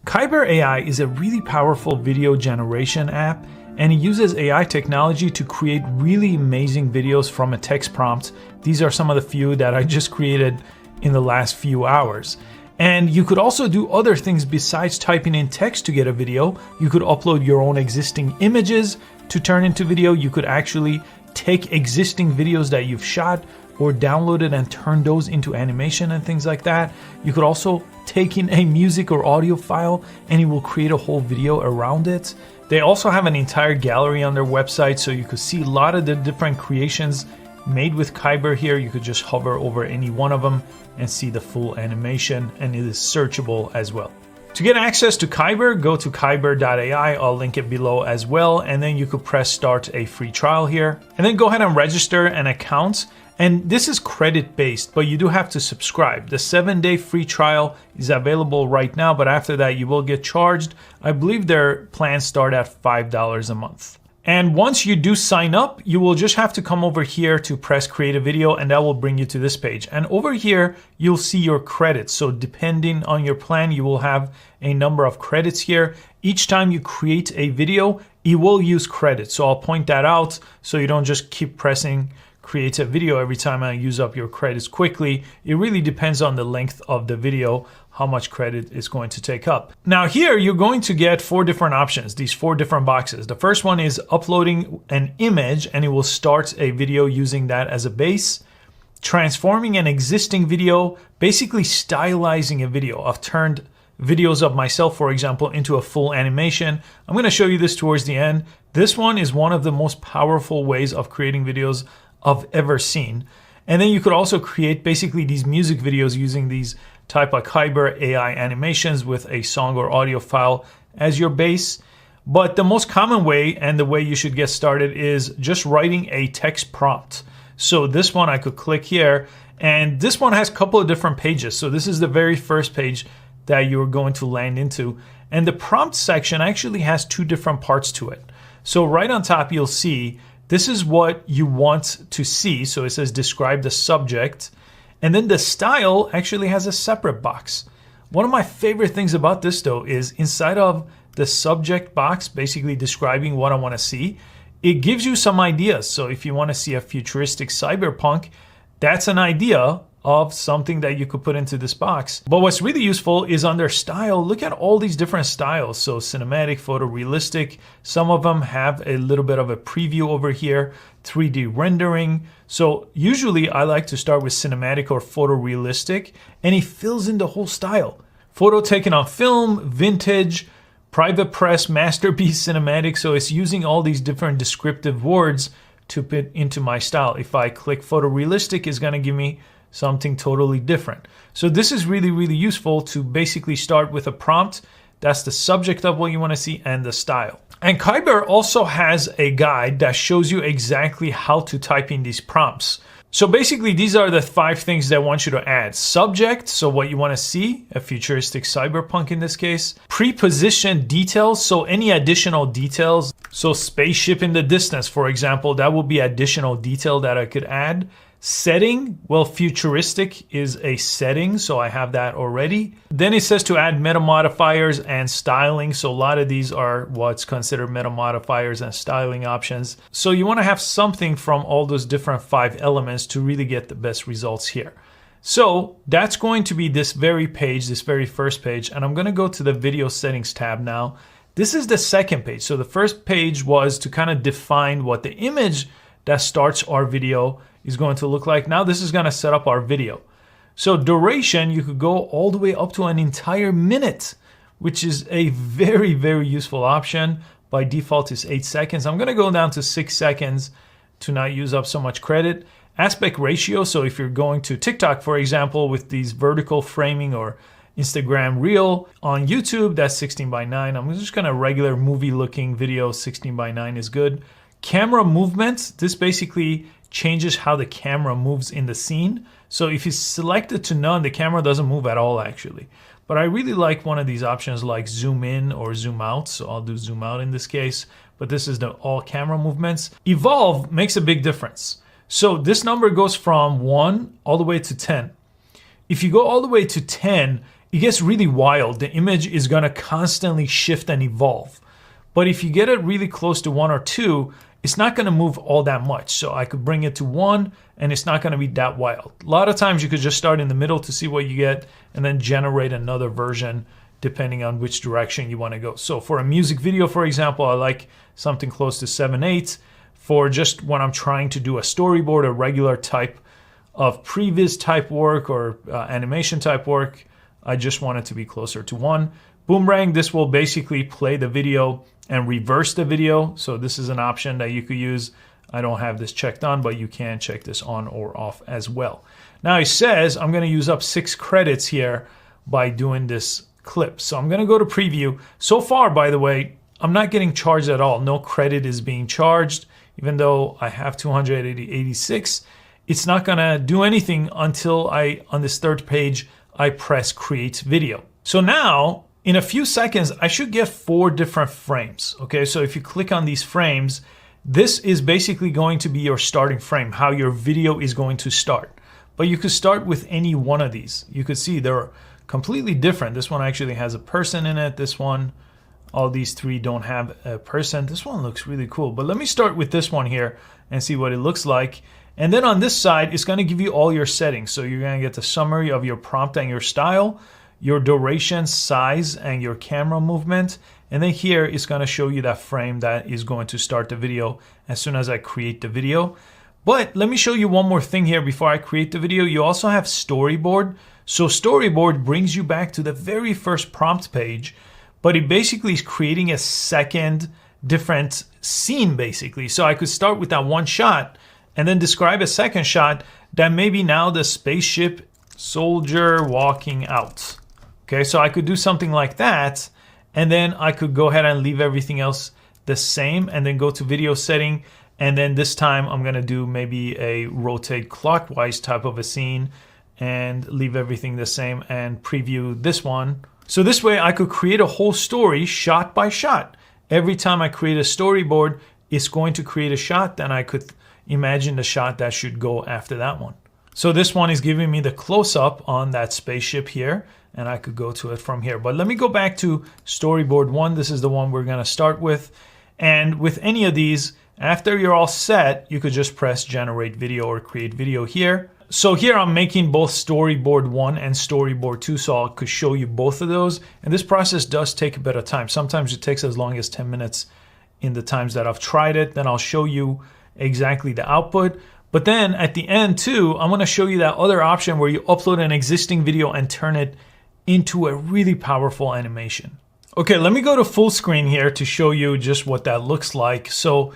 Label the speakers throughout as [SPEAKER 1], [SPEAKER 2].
[SPEAKER 1] Kaiber AI is a really powerful video generation app, and it uses AI technology to create really amazing videos from a text prompt. These are some of the few that I just created in the last few hours. And you could also do other things besides typing in text to get a video. You could upload your own existing images to turn into video. You could actually take existing videos that you've shot or downloaded and turn those into animation and things like that. You could also take in a music or audio file and it will create a whole video around it. They also have an entire gallery on their website, so you could see a lot of the different creations made with Kaiber here. You could just hover over any one of them and see the full animation, and it is searchable as well. To get access to Kaiber, go to Kaiber AI. I'll link it below as well, and then you could press start a free trial here, and then go ahead and register an account. And this is credit based, but you do have to subscribe. The 7-day free trial is available right now, but after that you will get charged. I believe their plans start at $5 a month. And once you do sign up, you will just have to come over here to press create a video, and that will bring you to this page. And over here, you'll see your credits. So depending on your plan, you will have a number of credits here. Each time you create a video, it will use credits. So I'll point that out so you don't just keep pressing create a video every time I use up your credits quickly. It really depends on the length of the video, how much credit it's going to take up. Now here, you're going to get 4 different options, these 4 different boxes. The first one is uploading an image, and it will start a video using that as a base. Transforming an existing video, basically stylizing a video. I've turned videos of myself, for example, into a full animation. I'm going to show you this towards the end. This one is one of the most powerful ways of creating videos I've ever seen. And then you could also create basically these music videos using these type of Kaiber AI animations with a song or audio file as your base. But the most common way, and the way you should get started, is just writing a text prompt. So this one I could click here, and this one has a couple of different pages. So this is the very first page that you're going to land into. And the prompt section actually has 2 different parts to it. So right on top, you'll see this is what you want to see. So it says describe the subject. And then the style actually has a separate box. One of my favorite things about this though is inside of the subject box, basically describing what I want to see, it gives you some ideas. So if you want to see a futuristic cyberpunk, that's an idea of something that you could put into this box. But what's really useful is under style, look at all these different styles. So cinematic, photorealistic, some of them have a little bit of a preview over here, 3D rendering. So usually I like to start with cinematic or photorealistic, and it fills in the whole style. Photo taken on film, vintage, private press, masterpiece, cinematic. So it's using all these different descriptive words to put into my style. If I click photorealistic, it's gonna give me something totally different. So this is really, really useful to basically start with a prompt. That's the subject of what you want to see and the style. And Kaiber also has a guide that shows you exactly how to type in these prompts. So basically, these are the 5 things that I want you to add. Subject, so what you want to see, a futuristic cyberpunk in this case. Preposition details, so any additional details. So spaceship in the distance, for example, that will be additional detail that I could add. Setting, well, futuristic is a setting, so I have that already. Then it says to add meta modifiers and styling. So a lot of these are what's considered meta modifiers and styling options. So you want to have something from all those different 5 elements to really get the best results here. So that's going to be this very page, this very first page. And I'm going to go to the video settings tab now. This is the second page. So the first page was to kind of define what the image that starts our video is going to look like. Now this is going to set up our video. So duration, you could go all the way up to an entire minute, which is a very, very useful option. By default, it's 8 seconds. I'm going to go down to 6 seconds to not use up so much credit. Aspect ratio, so if you're going to TikTok, for example, with these vertical framing, or Instagram Reel, on YouTube, that's 16:9. I'm just going to regular movie looking video, 16:9 is good. Camera movement, this basically changes how the camera moves in the scene. So if you select it to none, the camera doesn't move at all actually. But I really like one of these options like zoom in or zoom out. So I'll do zoom out in this case, but this is the all camera movements. Evolve makes a big difference. So this number goes from 1 all the way to 10. If you go all the way to 10, it gets really wild. The image is gonna constantly shift and evolve. But if you get it really close to 1 or 2, it's not gonna move all that much. So I could bring it to 1 and it's not gonna be that wild. A lot of times you could just start in the middle to see what you get and then generate another version depending on which direction you wanna go. So for a music video, for example, I like something close to 7/8. For just when I'm trying to do a storyboard, a regular type of previs type work or animation type work, I just want it to be closer to 1. Boomerang, this will basically play the video and reverse the video. So this is an option that you could use. I don't have this checked on, but you can check this on or off as well. Now it says I'm gonna use up 6 credits here by doing this clip. So I'm gonna go to preview. So far, by the way, I'm not getting charged at all. No credit is being charged. Even though I have 286, it's not gonna do anything until on this third page, I press create video. So now, in a few seconds, I should get 4 different frames. Okay, so if you click on these frames, this is basically going to be your starting frame, how your video is going to start. But you could start with any one of these. You could see they're completely different. This one actually has a person in it. This one, all these 3 don't have a person. This one looks really cool. But let me start with this one here and see what it looks like. And then on this side, it's gonna give you all your settings. So you're gonna get the summary of your prompt and your style, your duration, size, and your camera movement. And then here it's gonna show you that frame that is going to start the video as soon as I create the video. But let me show you one more thing here before I create the video. You also have storyboard. So storyboard brings you back to the very first prompt page, but it basically is creating a second different scene basically. So I could start with that one shot and then describe a second shot that maybe now the spaceship soldier walking out. Okay, so I could do something like that, and then I could go ahead and leave everything else the same and then go to video setting. And then this time I'm gonna do maybe a rotate clockwise type of a scene and leave everything the same and preview this one. So this way I could create a whole story shot by shot. Every time I create a storyboard, it's going to create a shot, then I could imagine the shot that should go after that one. So this one is giving me the close-up on that spaceship here, and I could go to it from here. But let me go back to storyboard 1. This is the one we're gonna start with. And with any of these, after you're all set, you could just press generate video or create video here. So here I'm making both storyboard 1 and storyboard 2, so I could show you both of those. And this process does take a bit of time. Sometimes it takes as long as 10 minutes in the times that I've tried it. Then I'll show you exactly the output. But then at the end too, I'm gonna show you that other option where you upload an existing video and turn it into a really powerful animation. Okay, let me go to full screen here to show you just what that looks like. So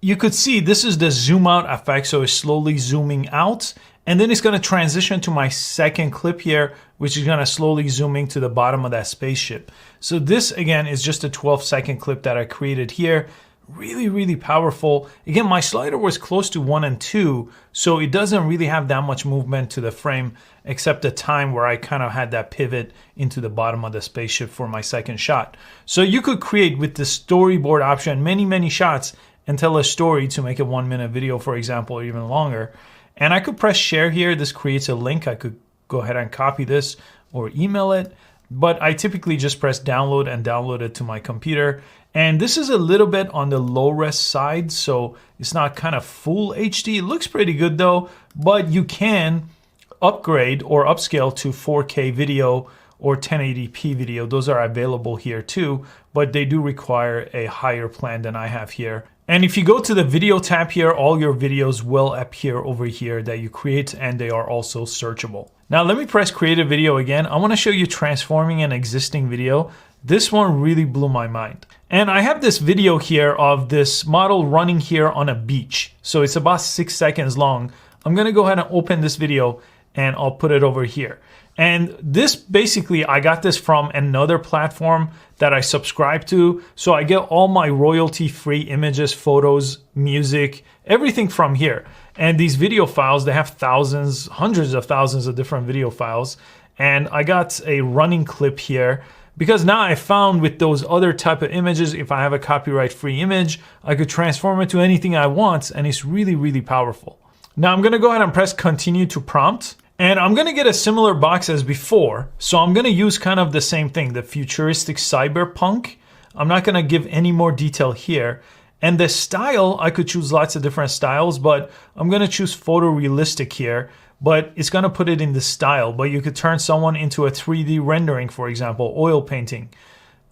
[SPEAKER 1] you could see this is the zoom out effect, so it's slowly zooming out. And then it's gonna transition to my second clip here, which is gonna slowly zooming to the bottom of that spaceship. So this again is just a 12-second clip that I created here. Really, really powerful. Again, my slider was close to 1 and 2, so it doesn't really have that much movement to the frame, except the time where I kind of had that pivot into the bottom of the spaceship for my second shot. So you could create with the storyboard option many, many shots and tell a story to make a 1-minute video, for example, or even longer. And I could press share here. This creates a link. I could go ahead and copy this or email it, but I typically just press download and download it to my computer. And this is a little bit on the low res side, so it's not kind of full HD. It looks pretty good though, but you can upgrade or upscale to 4K video or 1080p video. Those are available here too, but they do require a higher plan than I have here. And if you go to the video tab here, all your videos will appear over here that you create, and they are also searchable. Now let me press create a video again. I want to show you transforming an existing video. This one really blew my mind. And I have this video here of this model running here on a beach. So it's about 6 seconds long. I'm gonna go ahead and open this video and I'll put it over here. And this basically, I got this from another platform that I subscribe to. So I get all my royalty-free images, photos, music, everything from here. And these video files, they have thousands, hundreds of thousands of different video files. And I got a running clip here because now I found with those other type of images, if I have a copyright-free image, I could transform it to anything I want, and it's really, really powerful. Now I'm gonna go ahead and press continue to prompt. And I'm gonna get a similar box as before. So I'm gonna use kind of the same thing, the futuristic cyberpunk. I'm not gonna give any more detail here. And the style, I could choose lots of different styles, but I'm gonna choose photorealistic here, but it's gonna put it in the style. But you could turn someone into a 3D rendering, for example, oil painting.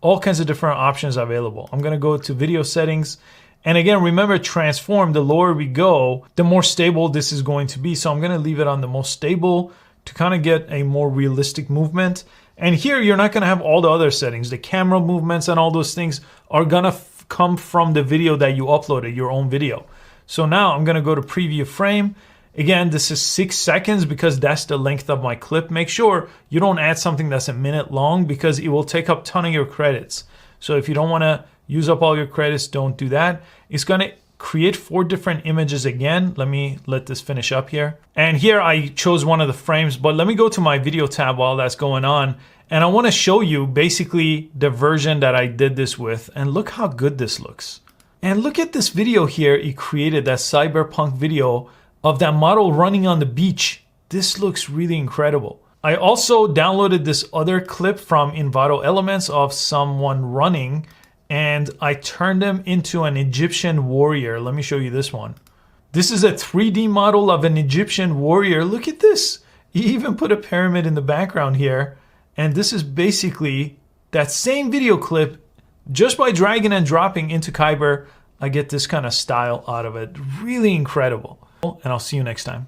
[SPEAKER 1] All kinds of different options available. I'm gonna go to video settings. And again, remember, transform, the lower we go, the more stable this is going to be. So I'm gonna leave it on the most stable to kind of get a more realistic movement. And here, you're not gonna have all the other settings. The camera movements and all those things are gonna come from the video that you uploaded, your own video. So now I'm gonna go to preview frame. Again, this is 6 seconds because that's the length of my clip. Make sure you don't add something that's a minute long because it will take up a ton of your credits. So if you don't wanna use up all your credits, don't do that. It's gonna create 4 different images again. Let me let this finish up here. And here I chose one of the frames, but let me go to my video tab while that's going on. And I wanna show you basically the version that I did this with, and look how good this looks. And look at this video here. It created that cyberpunk video of that model running on the beach. This looks really incredible. I also downloaded this other clip from Envato Elements of someone running, and I turned them into an Egyptian warrior. Let me show you this one. This is a 3D model of an Egyptian warrior. Look at this. He even put a pyramid in the background here. And this is basically that same video clip. Just by dragging and dropping into Kaiber, I get this kind of style out of it. Really incredible. And I'll see you next time.